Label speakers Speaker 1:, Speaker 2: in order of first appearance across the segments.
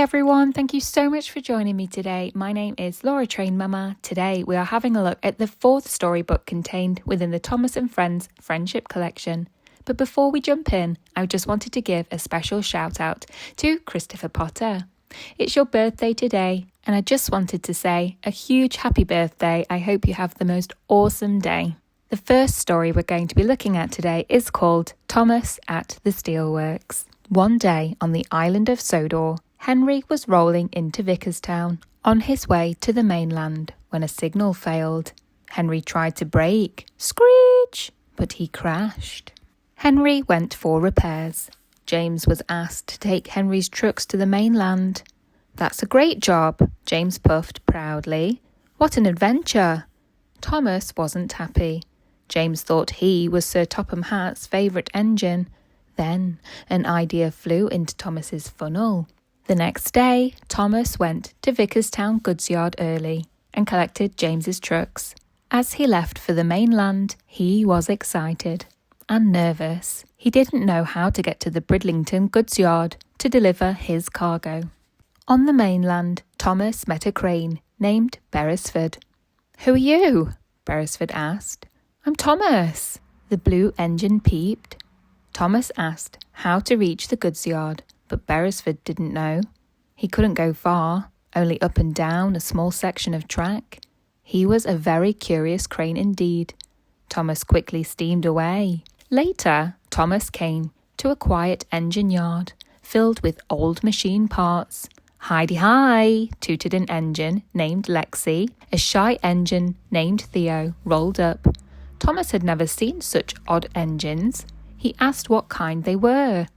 Speaker 1: everyone, thank you so much for joining me today. My name is Laura Train Mama. Today we are having a look at the fourth storybook contained within the Thomas and Friends Friendship Collection. But before we jump in, I just wanted to give a special shout out to Christopher Potter. It's your birthday today, and I just wanted to say a huge happy birthday. I hope you have the most awesome day. The first story we're going to be looking at today is called Thomas at the Steelworks. One day on the Island of Sodor, Henry was rolling into Vicarstown on his way to the mainland when a signal failed. Henry tried to brake, screech, but he crashed. Henry went for repairs. James was asked to take Henry's trucks to the mainland. "That's a great job," James puffed proudly. "What an adventure." Thomas wasn't happy. James thought he was Sir Topham Hatt's favourite engine. Then an idea flew into Thomas's funnel. The next day, Thomas went to Vicarstown goods yard early and collected James's trucks. As he left for the mainland, he was excited and nervous. He didn't know how to get to the Bridlington goods yard to deliver his cargo. On the mainland, Thomas met a crane named Beresford. "Who are you?" Beresford asked. "I'm Thomas." The blue engine peeped. Thomas asked how to reach the goods yard, but Beresford didn't know. He couldn't go far, only up and down a small section of track. He was a very curious crane indeed. Thomas quickly steamed away. Later, Thomas came to a quiet engine yard filled with old machine parts. "Hi-de-hi," tooted an engine named Lexi. A shy engine named Theo rolled up. Thomas had never seen such odd engines. He asked what kind they were.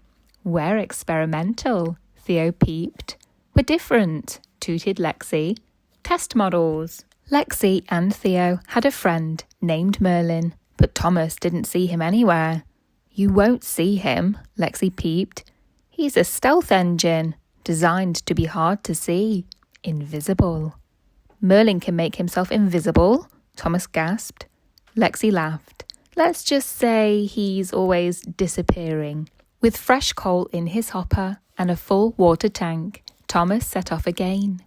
Speaker 1: "We're experimental," Theo peeped. "We're different," tooted Lexi. "Test models." Lexi and Theo had a friend named Merlin, but Thomas didn't see him anywhere. "You won't see him," Lexi peeped. "He's a stealth engine, designed to be hard to see. Invisible." "Merlin can make himself invisible?" Thomas gasped. Lexi laughed. "Let's just say he's always disappearing." With fresh coal in his hopper and a full water tank, Thomas set off again.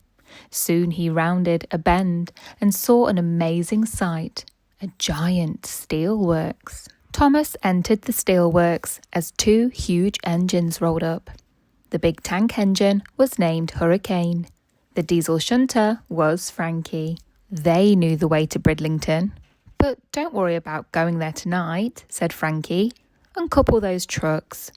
Speaker 1: Soon he rounded a bend and saw an amazing sight, a giant steelworks. Thomas entered the steelworks as two huge engines rolled up. The big tank engine was named Hurricane. The diesel shunter was Frankie. They knew the way to Bridlington. "But don't worry about going there tonight," said Frankie. "Uncouple those trucks."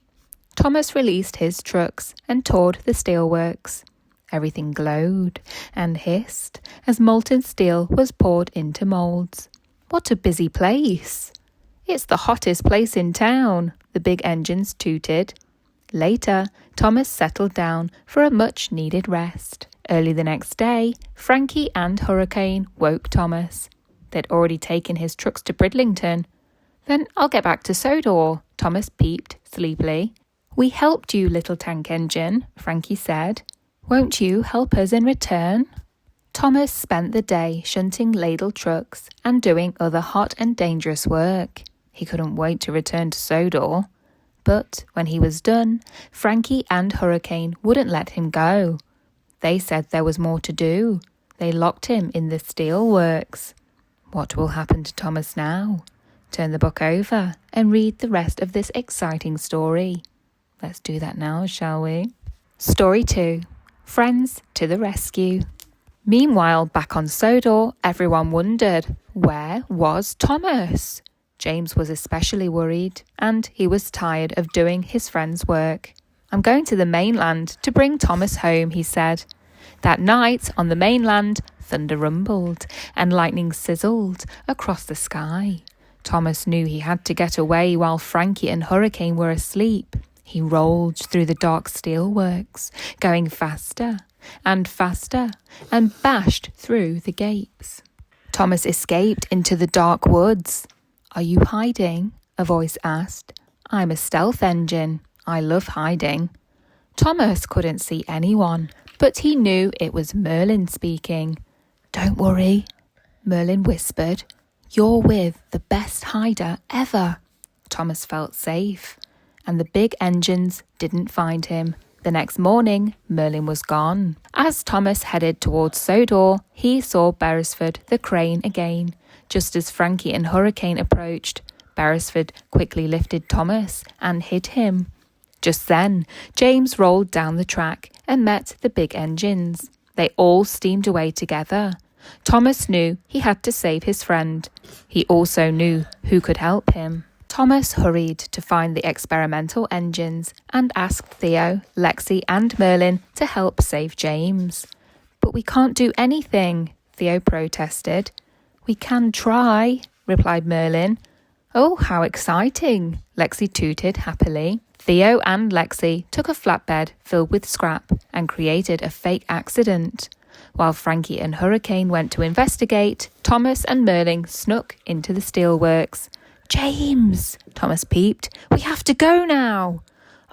Speaker 1: Thomas released his trucks and toured the steelworks. Everything glowed and hissed as molten steel was poured into moulds. "What a busy place!" "It's the hottest place in town," the big engines tooted. Later, Thomas settled down for a much-needed rest. Early the next day, Frankie and Hurricane woke Thomas. They'd already taken his trucks to Bridlington. "Then I'll get back to Sodor," Thomas peeped sleepily. "We helped you, little tank engine," Frankie said. "Won't you help us in return?" Thomas spent the day shunting ladle trucks and doing other hot and dangerous work. He couldn't wait to return to Sodor. But when he was done, Frankie and Hurricane wouldn't let him go. They said there was more to do. They locked him in the steelworks. What will happen to Thomas now? Turn the book over and read the rest of this exciting story. Let's do that now, shall we? Story 2. Friends to the Rescue. Meanwhile, back on Sodor, everyone wondered, where was Thomas? James was especially worried, and he was tired of doing his friend's work. "I'm going to the mainland to bring Thomas home," he said. That night, on the mainland, thunder rumbled and lightning sizzled across the sky. Thomas knew he had to get away while Frankie and Hurricane were asleep. He rolled through the dark steelworks, going faster and faster, and bashed through the gates. Thomas escaped into the dark woods. "Are you hiding?" a voice asked. "I'm a stealth engine. I love hiding." Thomas couldn't see anyone, but he knew it was Merlin speaking. "Don't worry," Merlin whispered. "You're with the best hider ever." Thomas felt safe, and the big engines didn't find him. The next morning, Merlin was gone. As Thomas headed towards Sodor, he saw Beresford the crane again. Just as Frankie and Hurricane approached, Beresford quickly lifted Thomas and hid him. Just then, James rolled down the track and met the big engines. They all steamed away together. Thomas knew he had to save his friend. He also knew who could help him. Thomas hurried to find the experimental engines and asked Theo, Lexi and Merlin to help save James. "But we can't do anything," Theo protested. "We can try," replied Merlin. "Oh, how exciting," Lexi tooted happily. Theo and Lexi took a flatbed filled with scrap and created a fake accident. While Frankie and Hurricane went to investigate, Thomas and Merlin snuck into the Steelworks. "James," Thomas peeped, "we have to go now."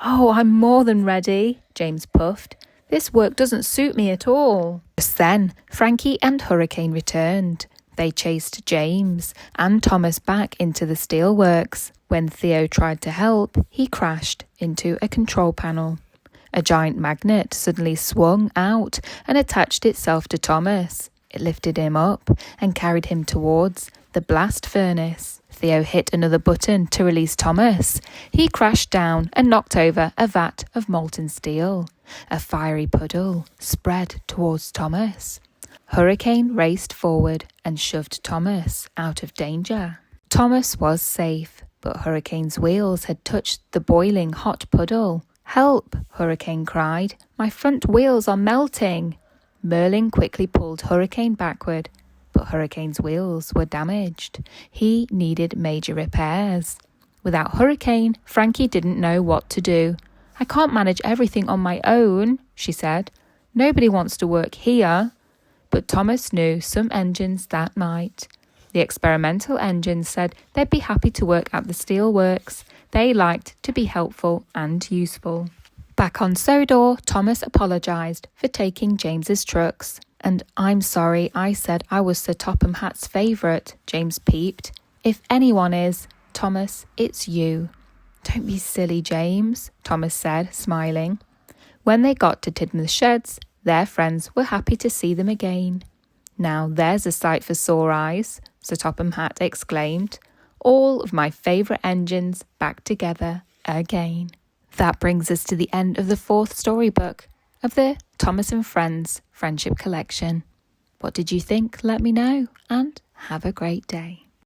Speaker 1: "Oh, I'm more than ready," James puffed. "This work doesn't suit me at all." Just then, Frankie and Hurricane returned. They chased James and Thomas back into the Steelworks. When Theo tried to help, he crashed into a control panel. A giant magnet suddenly swung out and attached itself to Thomas. It lifted him up and carried him towards the blast furnace. Theo hit another button to release Thomas. He crashed down and knocked over a vat of molten steel. A fiery puddle spread towards Thomas. Hurricane raced forward and shoved Thomas out of danger. Thomas was safe, but Hurricane's wheels had touched the boiling hot puddle. "Help!" Hurricane cried. "My front wheels are melting." Merlin quickly pulled Hurricane backward, but Hurricane's wheels were damaged. He needed major repairs. Without Hurricane, Frankie didn't know what to do. "I can't manage everything on my own," she said. "Nobody wants to work here." But Thomas knew some engines that might. The experimental engines said they'd be happy to work at the Steelworks. They liked to be helpful and useful. Back on Sodor, Thomas apologised for taking James's trucks. "And I'm sorry I said I was Sir Topham Hatt's favourite," James peeped. "If anyone is, Thomas, it's you." "Don't be silly, James," Thomas said, smiling. When they got to Tidmouth Sheds, their friends were happy to see them again. "Now there's a sight for sore eyes," Sir Topham Hatt exclaimed. "All of my favourite engines back together again." That brings us to the end of the 4th storybook of the Thomas and Friends Friendship Collection. What did you think? Let me know, and have a great day.